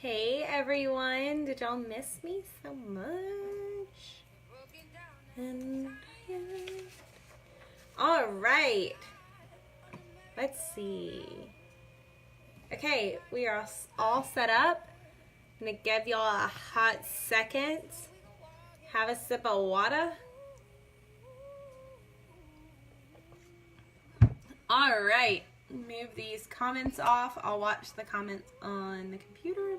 Hey everyone, did y'all miss me so much? And all right, let's see. Okay, we are all set up. I'm gonna give y'all a hot second. Have a sip of water. All right, move these comments off. I'll watch the comments on the computer.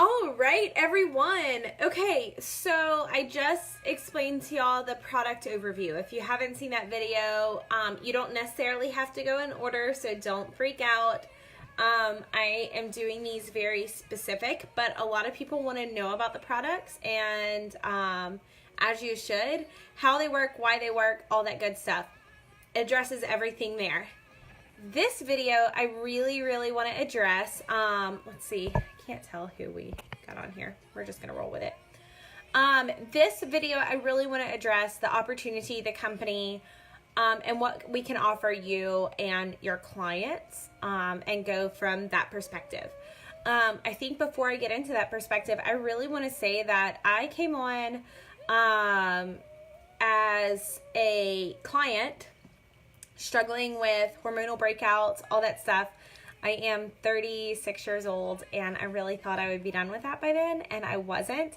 All right, everyone. Okay, so I just explained to y'all the product overview. If you haven't seen that video, you don't necessarily have to go in order, so don't freak out. I am doing these very specific, but a lot of people want to know about the products, and as you should, how they work, why they work, all that good stuff. It addresses everything there. This video, I really want to address, let's see, I can't tell who we got on here. We're just going to roll with it. This video, I really want to address the opportunity, the company, and what we can offer you and your clients, and go from that perspective. I think before I get into that perspective, I really want to say that I came on as a client struggling with hormonal breakouts, all that stuff. I am 36 years old, and I really thought I would be done with that by then, and I wasn't.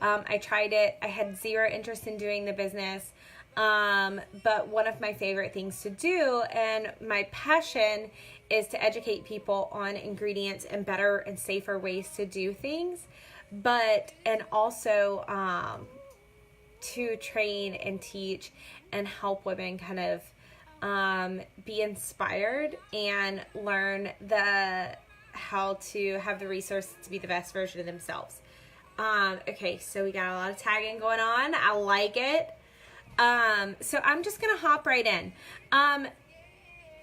I tried it. I had zero interest in doing the business, but one of my favorite things to do and my passion is to educate people on ingredients and better and safer ways to do things, and also to train and teach and help women kind of be inspired and learn how to have the resources to be the best version of themselves. Okay, so we got a lot of tagging going on. I like it. So I'm just gonna hop right in.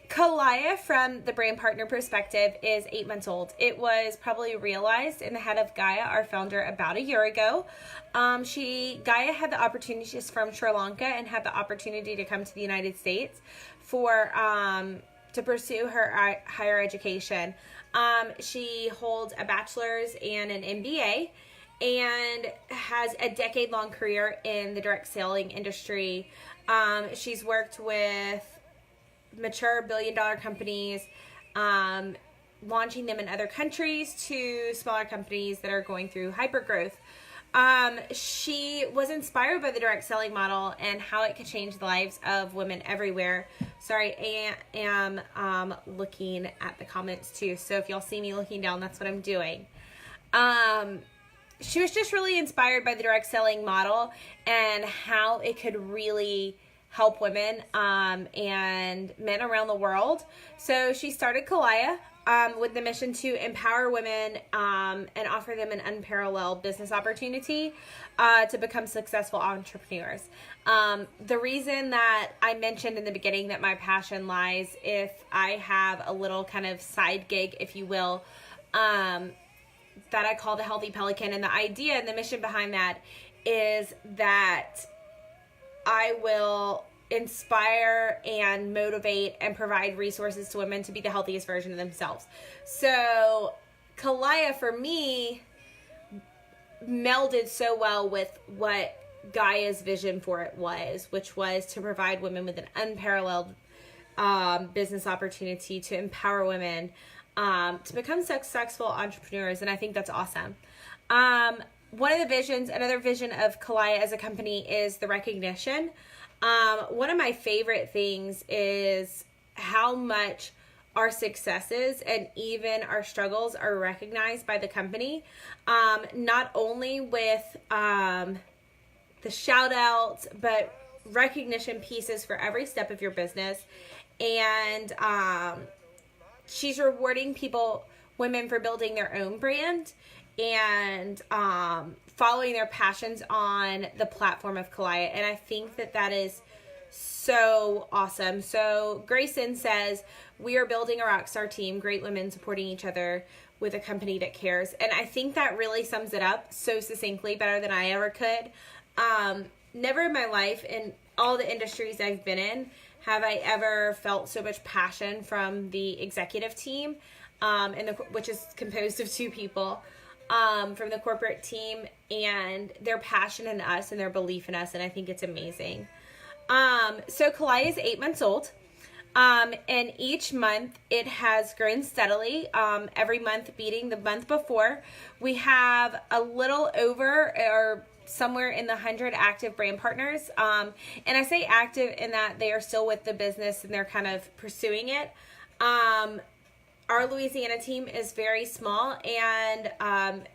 Kalaya, from the brand partner perspective, is 8 months old. It was probably realized in the head of Gaia, our founder, about a year ago. Gaia had the opportunity, she's from Sri Lanka, and had the opportunity to come to the United States to pursue her higher education. She holds a bachelor's and an MBA and has a decade-long career in the direct selling industry. She's worked with mature billion-dollar companies, launching them in other countries, to smaller companies that are going through hypergrowth. She was inspired by the direct selling model and how it could change the lives of women everywhere. Sorry, I am looking at the comments too, so if y'all see me looking down, that's what I'm doing. She was just really inspired by the direct selling model and how it could really help women and men around the world. So she started Kalaya with the mission to empower women and offer them an unparalleled business opportunity to become successful entrepreneurs. The reason that I mentioned in the beginning that my passion lies, if I have a little kind of side gig, if you will, that I call the Healthy Pelican, and the idea and the mission behind that is that I will inspire and motivate and provide resources to women to be the healthiest version of themselves. So Kalaya, for me, melded so well with what Gaia's vision for it was, which was to provide women with an unparalleled business opportunity to empower women to become successful entrepreneurs. And I think that's awesome. One of the visions, another vision of Kalaya as a company, is the recognition. One of my favorite things is how much our successes and even our struggles are recognized by the company. Not only with the shout outs, but recognition pieces for every step of your business. And she's rewarding women for building their own brand and following their passions on the platform of Kalaya. And I think that is so awesome. So Grayson says, we are building a rockstar team, great women supporting each other with a company that cares. And I think that really sums it up so succinctly, better than I ever could. Never in my life, in all the industries I've been in, have I ever felt so much passion from the executive team. which is composed of 2 people from the corporate team, and their passion in us and their belief in us, and I think it's amazing. So Kalaya is 8 months old. And each month it has grown steadily, every month beating the month before. We have a little over, or somewhere in the 100 active brand partners. And I say active in that they are still with the business and they're kind of pursuing it. Our Louisiana team is very small, and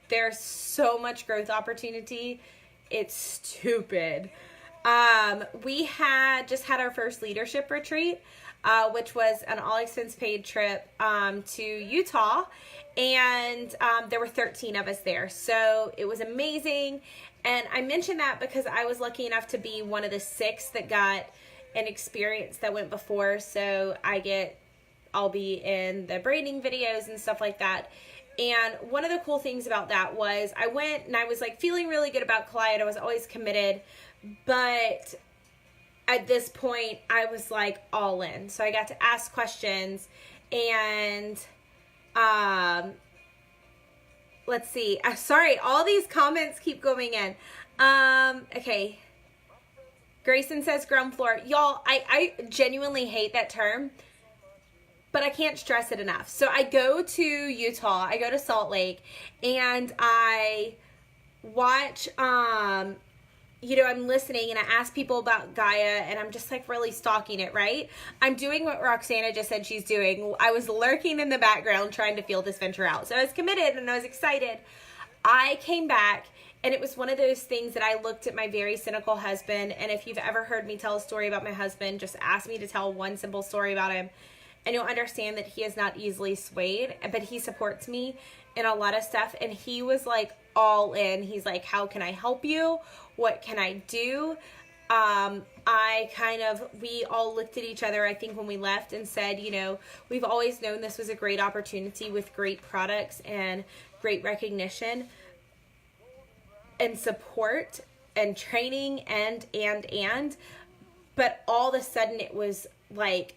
there's so much growth opportunity. It's stupid. We just had our first leadership retreat, which was an all expense paid trip to Utah, and there were 13 of us there. So it was amazing. And I mentioned that because I was lucky enough to be one of the 6 that got an experience that went before. So I'll be in the branding videos and stuff like that. And one of the cool things about that was I went and I was like feeling really good about Kalaya. I was always committed, but at this point I was like all in. So I got to ask questions, and let's see. Sorry, all these comments keep going in. Okay. Grayson says ground floor. Y'all, I genuinely hate that term, but I can't stress it enough. So I go to Utah, I go to Salt Lake, and I watch, I'm listening, and I ask people about Gaia, and I'm just like really stalking it, right? I'm doing what Roxana just said she's doing. I was lurking in the background trying to feel this venture out. So I was committed and I was excited. I came back, and it was one of those things that I looked at my very cynical husband, and if you've ever heard me tell a story about my husband, just ask me to tell one simple story about him, and you'll understand that he is not easily swayed, but he supports me in a lot of stuff. And he was like all in. He's like, how can I help you? What can I do? We all looked at each other, I think, when we left and said, we've always known this was a great opportunity with great products and great recognition and support and training and, but all of a sudden it was like,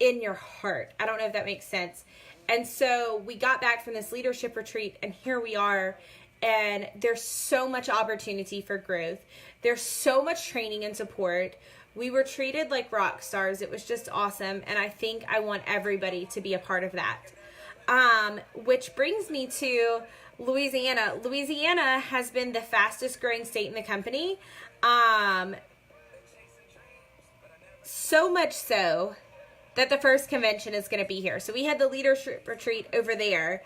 in your heart. I don't know if that makes sense. And so we got back from this leadership retreat, and here we are, and there's so much opportunity for growth. There's so much training and support. We were treated like rock stars. It was just awesome. And I think I want everybody to be a part of that. Which brings me to Louisiana. Louisiana has been the fastest growing state in the company. So much so that the first convention is going to be here. So we had the leadership retreat over there.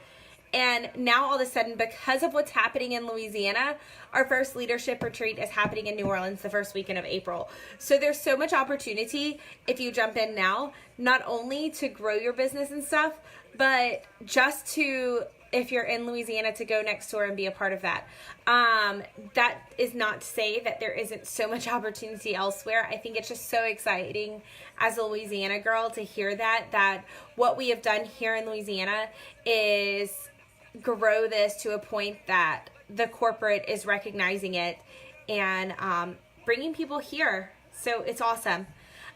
And now all of a sudden, because of what's happening in Louisiana, our first leadership retreat is happening in New Orleans the first weekend of April. So there's so much opportunity if you jump in now, not only to grow your business and stuff, but just to, if you're in Louisiana, to go next door and be a part of that. That is not to say that there isn't so much opportunity elsewhere. I think it's just so exciting as a Louisiana girl to hear that what we have done here in Louisiana is grow this to a point that the corporate is recognizing it and bringing people here. So it's awesome.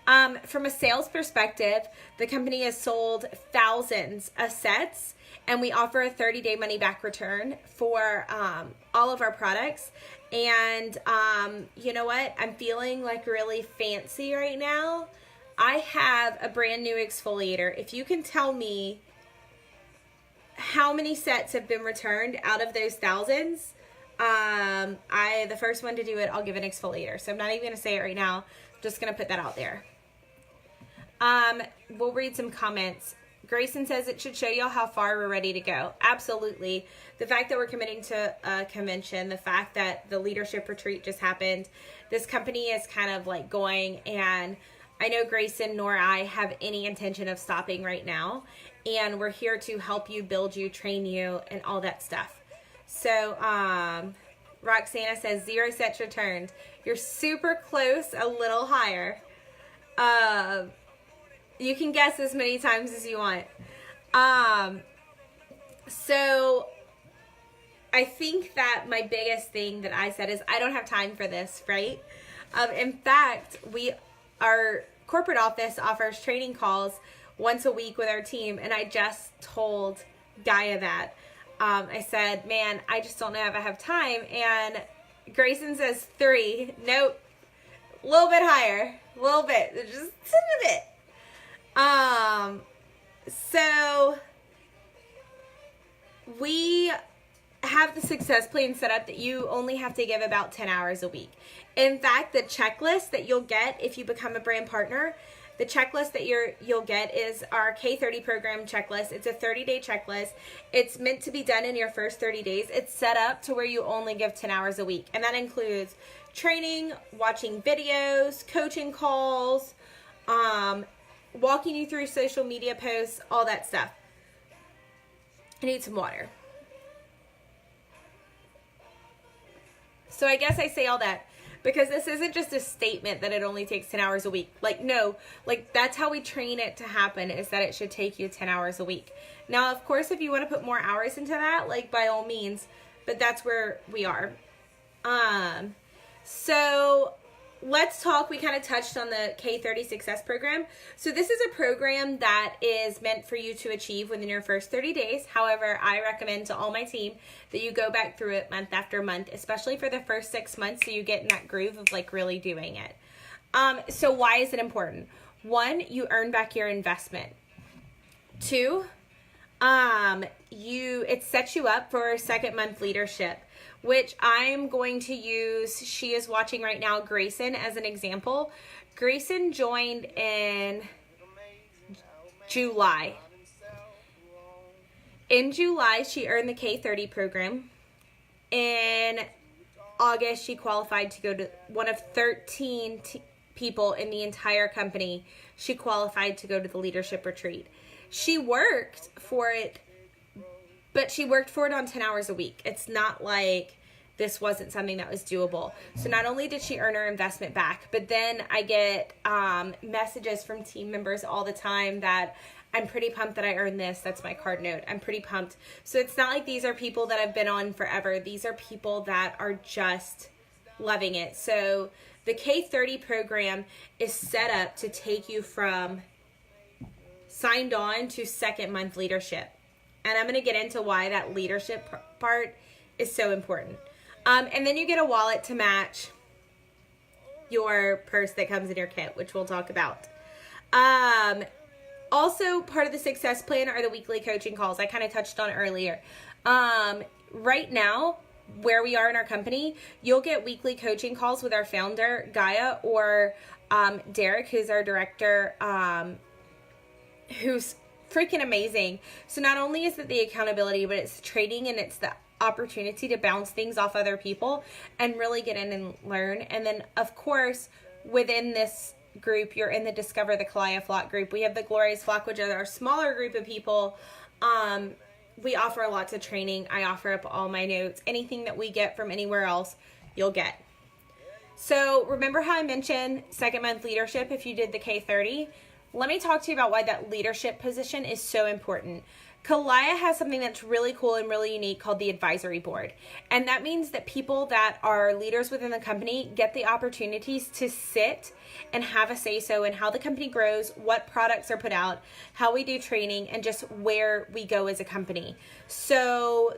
From a sales perspective, the company has sold thousands of sets, and we offer a 30-day money-back return for all of our products. And you know what? I'm feeling like really fancy right now. I have a brand new exfoliator. If you can tell me how many sets have been returned out of those thousands, the first one to do it, I'll give an exfoliator. So I'm not even going to say it right now. I'm just going to put that out there. We'll read some comments. Grayson says it should show y'all how far we're ready to go. Absolutely. The fact that we're committing to a convention, the fact that the leadership retreat just happened, this company is kind of like going, and I know Grayson nor I have any intention of stopping right now. And we're here to help you, build you, train you, and all that stuff. So, Roxana says 0 sets returned. You're super close, a little higher. You can guess as many times as you want. So I think that my biggest thing that I said is I don't have time for this, right? In fact, our corporate office offers training calls once a week with our team. And I just told Gaia that. I said, man, I just don't know if I have time. And Grayson says 3. Nope. A little bit higher. A little bit. Just a bit. So we have the success plan set up that you only have to give about 10 hours a week. In fact, the checklist that you'll get if you become a brand partner, the checklist that you'll get is our K30 program checklist. It's a 30-day checklist. It's meant to be done in your first 30 days. It's set up to where you only give 10 hours a week. And that includes training, watching videos, coaching calls, walking you through social media posts, all that stuff. I need some water. So I guess I say all that because this isn't just a statement that it only takes 10 hours a week. Like, no, like that's how we train it to happen, is that it should take you 10 hours a week. Now, of course, if you want to put more hours into that, like by all means, but that's where we are. So let's talk. We kind of touched on the K30 Success Program. So this is a program that is meant for you to achieve within your first 30 days. However, I recommend to all my team that you go back through it month after month, especially for the first 6 months, so you get in that groove of like really doing it. So why is it important? 1, you earn back your investment. 2, it sets you up for second month leadership, which I'm going to use. She is watching right now, Grayson, as an example. Grayson joined in July. In July, she earned the K30 program. In August, she qualified to go to one of 13 people in the entire company. She qualified to go to the leadership retreat. She worked for it, but she worked for it on 10 hours a week. It's not like this wasn't something that was doable. So not only did she earn her investment back, but then I get messages from team members all the time that I'm pretty pumped that I earned this. That's my card note. I'm pretty pumped. So it's not like these are people that have been on forever. These are people that are just loving it. So the K30 program is set up to take you from signed on to second month leadership. And I'm going to get into why that leadership part is so important. And then you get a wallet to match your purse that comes in your kit, which we'll talk about. Also, part of the success plan are the weekly coaching calls I kind of touched on earlier. Right now, where we are in our company, you'll get weekly coaching calls with our founder, Gaia, or Derek, who's our director, who's freaking amazing. So not only is it the accountability, but it's training and it's the opportunity to bounce things off other people and really get in and learn. And then, of course, within this group, you're in the Discover the Kalaya Flock group. We have the Glorious Flock, which are our smaller group of people. We offer lots of training. I offer up all my notes. Anything that we get from anywhere else, you'll get. So remember how I mentioned second month leadership if you did the K30? Let me talk to you about why that leadership position is so important. Kalaya has something that's really cool and really unique called the advisory board. And that means that people that are leaders within the company get the opportunities to sit and have a say-so in how the company grows, what products are put out, how we do training, and just where we go as a company. So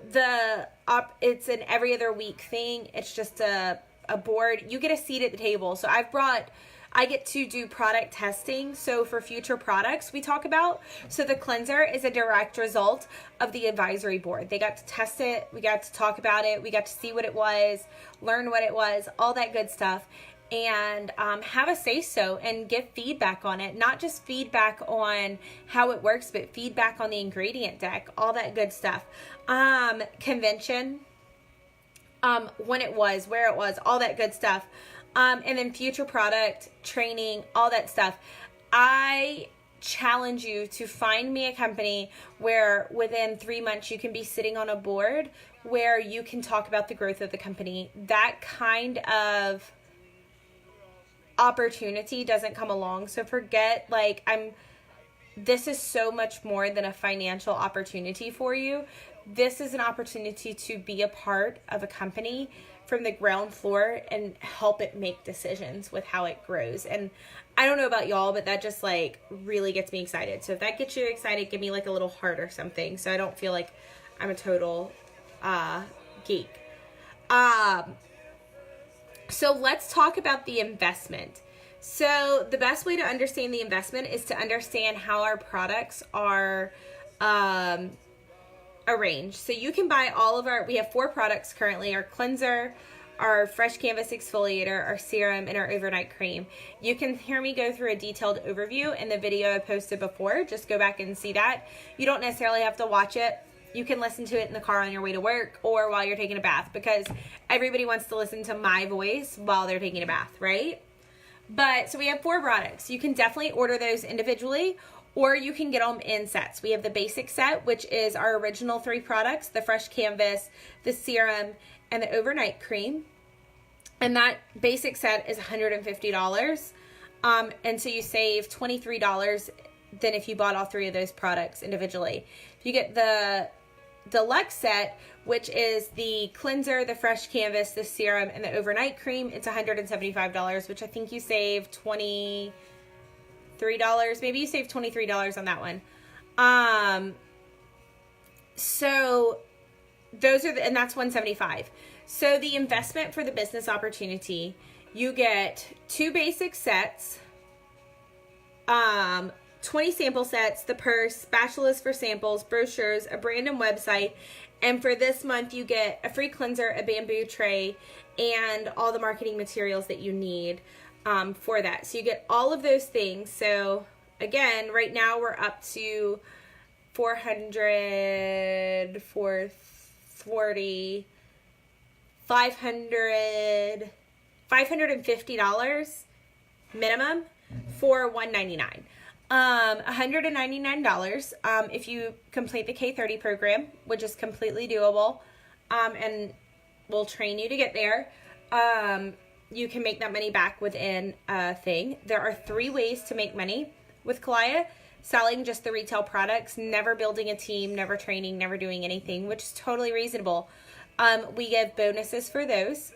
it's an every other week thing. It's just a board. You get a seat at the table. So I get to do product testing. So for future products we talk about. So the cleanser is a direct result of the advisory board. They got to test it. We got to talk about it. We got to see what it was, learn what it was, all that good stuff. And have a say-so and give feedback on it. Not just feedback on how it works, but feedback on the ingredient deck, all that good stuff. Convention, when it was, where it was, all that good stuff. And then future product, training, all that stuff. I challenge you to find me a company where within 3 months you can be sitting on a board where you can talk about the growth of the company. That kind of opportunity doesn't come along. So forget, this is so much more than a financial opportunity for you. This is an opportunity to be a part of a company, from the ground floor and help it make decisions with how it grows. And I don't know about y'all, but that just like really gets me excited. So if that gets you excited, give me like a little heart or something, so I don't feel like I'm a total geek. So let's talk about the investment. So the best way to understand the investment is to understand how our products are arranged. So you can buy all of we have 4 products currently: our cleanser, our fresh canvas exfoliator, our serum, and our overnight cream. You can hear me go through a detailed overview in the video I posted before. Just go back and see that. You don't necessarily have to watch it. You can listen to it in the car on your way to work or while you're taking a bath, because everybody wants to listen to my voice while they're taking a bath, right? But so we have 4 products. You can definitely order those individually, or you can get them in sets. We have the basic set, which is our original 3 products: the fresh canvas, the serum, and the overnight cream. And that basic set is $150. And so you save $23 than if you bought all 3 of those products individually. If you get the deluxe set, which is the cleanser, the fresh canvas, the serum, and the overnight cream, it's $175, which I think you save $23. Maybe you save $23 on that one. So those are and that's $175. So the investment for the business opportunity, you get 2 basic sets, 20 sample sets, the purse, spatulas for samples, brochures, a brand and website, and for this month you get a free cleanser, a bamboo tray, and all the marketing materials that you need for that. So you get all of those things. So again, right now we're up to $400, $440, $500, $550 minimum for $199. $199 if you complete the K30 program, which is completely doable, and we'll train you to get there. You can make that money back within a thing. There are 3 ways to make money with Kalaya: selling just the retail products, never building a team, never training, never doing anything, which is totally reasonable. We give bonuses for those.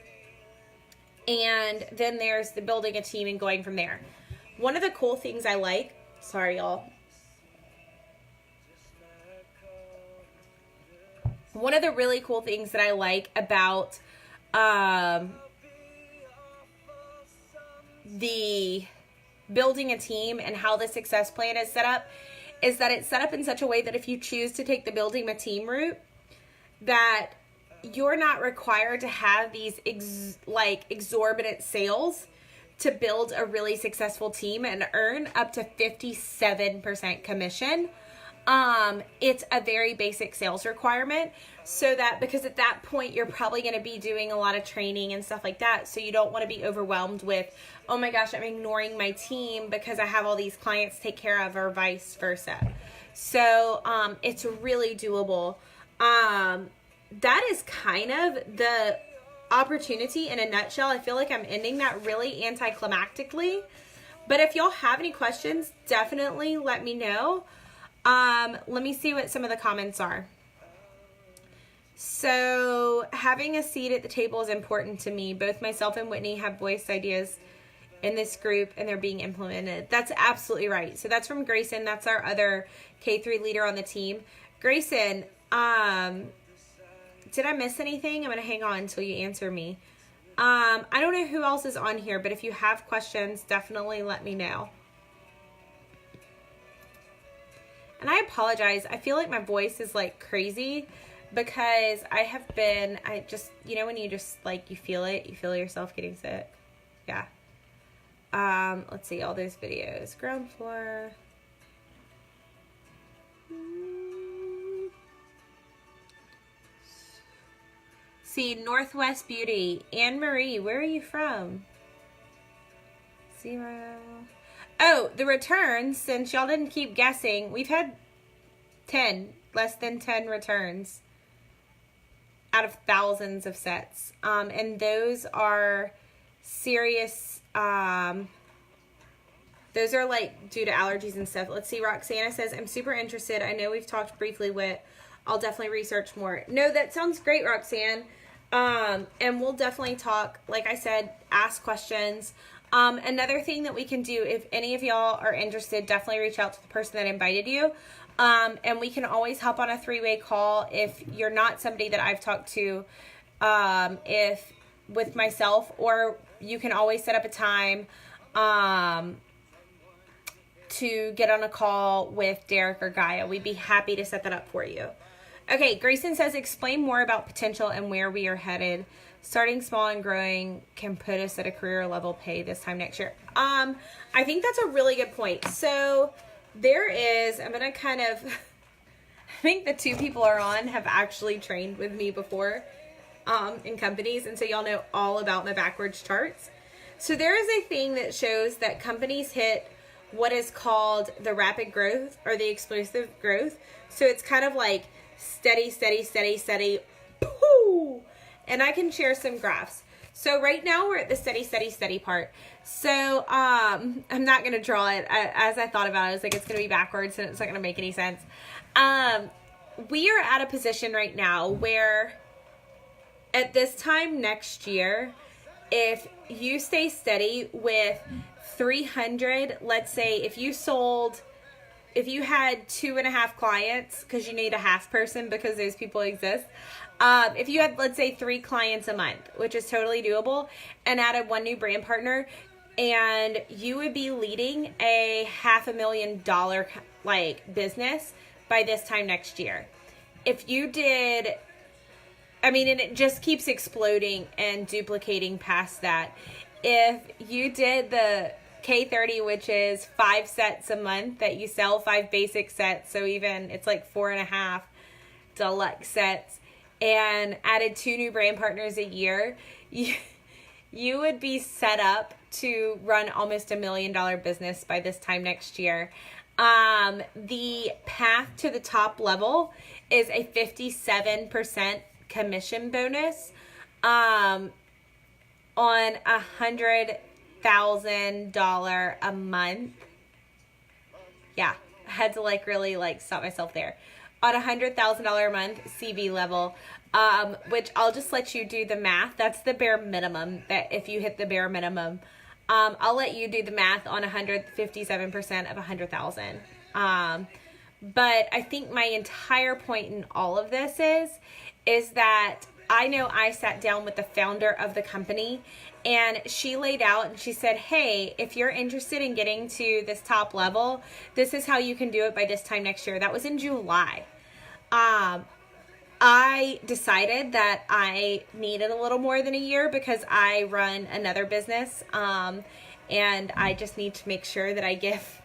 And then there's the building a team and going from there. One of the cool things I like, sorry y'all. One of the really cool things that I like about the building a team and how the success plan is set up is that it's set up in such a way that if you choose to take the building a team route, that you're not required to have these exorbitant sales to build a really successful team and earn up to 57% commission. It's a very basic sales requirement, so that because at that point you're probably going to be doing a lot of training and stuff like that, so you don't want to be overwhelmed with, oh my gosh, I'm ignoring my team because I have all these clients to take care of, or vice versa. So it's really doable. That is kind of the opportunity in a nutshell. I feel like I'm ending that really anticlimactically, but if y'all have any questions, definitely let me know. Let me see what some of the comments are. So, having a seat at the table is important to me. Both myself and Whitney have voiced ideas in this group and they're being implemented. That's absolutely right. So that's from Grayson. That's our other K3 leader on the team. Grayson, did I miss anything? I'm going to hang on until you answer me. I don't know who else is on here, but if you have questions, definitely let me know. And I apologize. I feel like my voice is like crazy because I just, you know, when you just like, you feel yourself getting sick. Yeah. Let's see all those videos. Ground floor. See, Northwest Beauty. Anne Marie, where are you from? 0. Oh, the returns, since y'all didn't keep guessing, we've had 10, less than 10 returns out of thousands of sets. And those are serious, those are like due to allergies and stuff. Let's see, Roxana says, I'm super interested. I know we've talked briefly with, I'll definitely research more. No, that sounds great, Roxanne. And we'll definitely talk, like I said, ask questions. Another thing that we can do, if any of y'all are interested, definitely reach out to the person that invited you. And we can always hop on a 3-way call if you're not somebody that I've talked to, if with myself, or you can always set up a time, to get on a call with Derek or Gaia. We'd be happy to set that up for you. Okay, Grayson says, explain more about potential and where we are headed. Starting small and growing can put us at a career level pay this time next year. I think that's a really good point. So there is, I'm going to kind of, I think the 2 people are on have actually trained with me before in companies. And so y'all know all about my backwards charts. So there is a thing that shows that companies hit what is called the rapid growth or the explosive growth. So it's kind of like steady, steady, steady, steady, pooh. And I can share some graphs. So right now we're at the steady, steady, steady part. So I'm not going to draw it. As I thought about it, I was like, it's going to be backwards and it's not going to make any sense. We are at a position right now where at this time next year, if you stay steady with 300, let's say if you had 2.5 clients, because you need a half person because those people exist. If you had, let's say, 3 clients a month, which is totally doable, and added 1 new brand partner, and you would be leading a $500,000 like business by this time next year. If you did, and it just keeps exploding and duplicating past that. If you did the K30, which is 5 sets a month that you sell, 5 basic sets, so even it's like 4.5 deluxe sets, and added 2 new brand partners a year, you would be set up to run almost $1 million business by this time next year. The path to the top level is a 57% commission bonus on $100,000 a month. Yeah, I had to really stop myself there. On $100,000 a month CV level, which I'll just let you do the math. That's the bare minimum. That if you hit the bare minimum, I'll let you do the math on 157% of 100,000. But I think my entire point in all of this is that I know I sat down with the founder of the company, and she laid out and she said, hey, if you're interested in getting to this top level, this is how you can do it by this time next year. That was in July. I decided that I needed a little more than a year because I run another business, and I just need to make sure that I give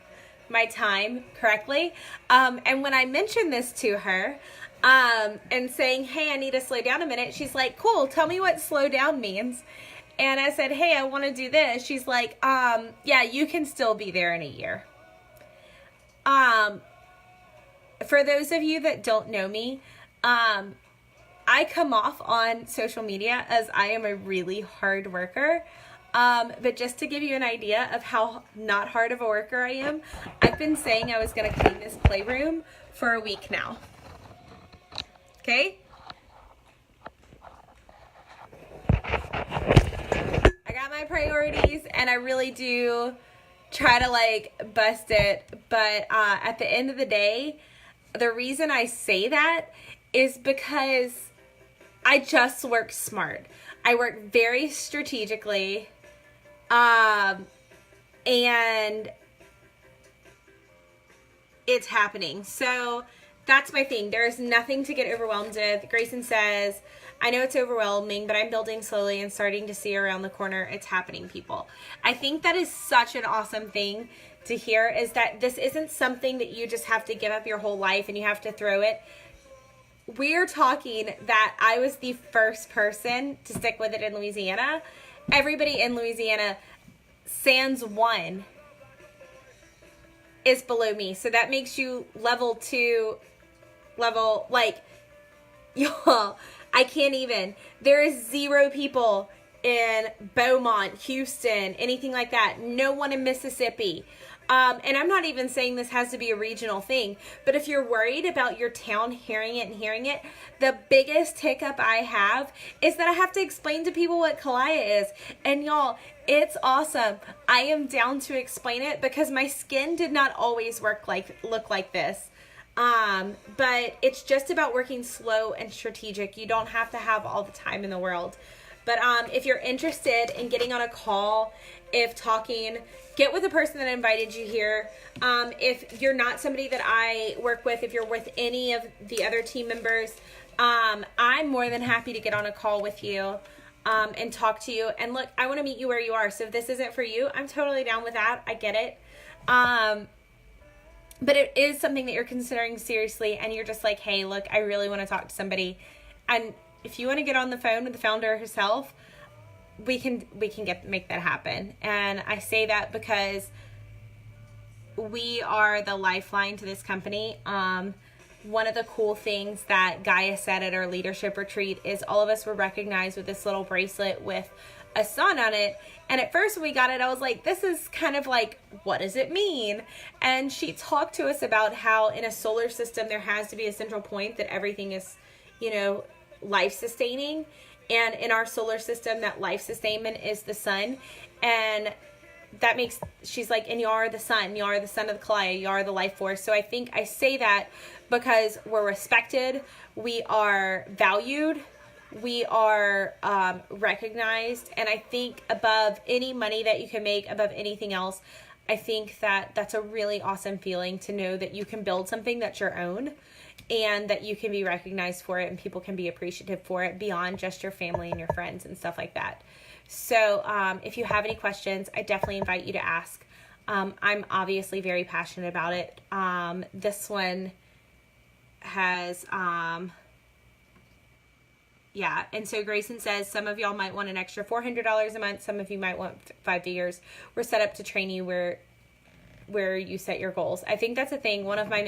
my time correctly. And when I mentioned this to her, and saying, hey, I need to slow down a minute, she's like, cool, tell me what slow down means. And I said, hey, I want to do this. She's like, yeah, you can still be there in a year. For those of you that don't know me, I come off on social media as I am a really hard worker. But just to give you an idea of how not hard of a worker I am, I've been saying I was going to clean this playroom for a week now. Okay? I got my priorities, and I really do try to bust it. But at the end of the day, the reason I say that is because I just work smart. I work very strategically, and it's happening. So that's my thing. There's nothing to get overwhelmed with. Grayson says, I know it's overwhelming, but I'm building slowly and starting to see around the corner. It's happening, people. I think that is such an awesome thing to hear, is that this isn't something that you just have to give up your whole life and you have to throw it. We're talking that I was the first person to stick with it in Louisiana. Everybody in Louisiana, sans one, is below me. So that makes you level 2, y'all, I can't even. There is 0 people in Beaumont, Houston, anything like that. No one in Mississippi. And I'm not even saying this has to be a regional thing, but if you're worried about your town hearing it, the biggest hiccup I have is that I have to explain to people what Kalaya is. And y'all, it's awesome. I am down to explain it because my skin did not always look like this. But it's just about working slow and strategic. You don't have to have all the time in the world. But if you're interested in getting on a call, get with the person that invited you here. If you're not somebody that I work with, if you're with any of the other team members, I'm more than happy to get on a call with you and talk to you. And look, I want to meet you where you are. So if this isn't for you, I'm totally down with that. I get it. But it is something that you're considering seriously and you're just like, hey, look, I really want to talk to somebody. And if you want to get on the phone with the founder herself, we can make that happen. And I say that because we are the lifeline to this company. One of the cool things that Gaia said at our leadership retreat is all of us were recognized with this little bracelet with a sun on it. And at first when we got it, I was like, this is kind of like, what does it mean? And she talked to us about how in a solar system, there has to be a central point that everything is, life sustaining. And in our solar system, that life sustainment is the sun. And she's like, and you are the sun. You are the son of the Kalaya. You are the life force. So I think I say that because we're respected. We are valued. We are recognized. And I think above any money that you can make, above anything else, I think that that's a really awesome feeling to know that you can build something that's your own and that you can be recognized for it and people can be appreciative for it beyond just your family and your friends and stuff like that. So if you have any questions, I definitely invite you to ask. I'm obviously very passionate about it. This one has, yeah. And so Grayson says, some of y'all might want an extra $400 a month. Some of you might want 5 figures. We're set up to train you where you set your goals. I think that's a thing. One of my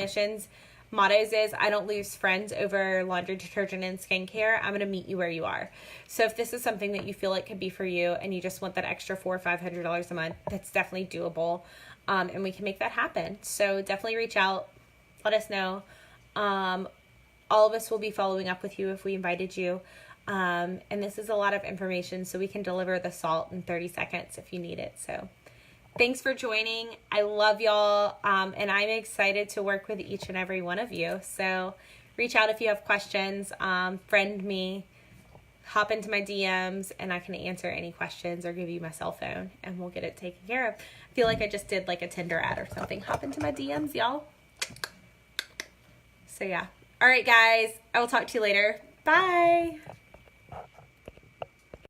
mottos is I don't lose friends over laundry detergent and skincare. I'm going to meet you where you are. So if this is something that you feel like could be for you and you just want that extra $400 or $500 a month, that's definitely doable. And we can make that happen. So definitely reach out. Let us know. All of us will be following up with you if we invited you. And this is a lot of information, so we can deliver the salt in 30 seconds if you need it. So thanks for joining. I love y'all. And I'm excited to work with each and every one of you. So reach out if you have questions, friend me, hop into my DMs, and I can answer any questions or give you my cell phone and we'll get it taken care of. I feel like I just did like a Tinder ad or something. Hop into my DMs, y'all. So yeah. All right, guys. I will talk to you later. Bye.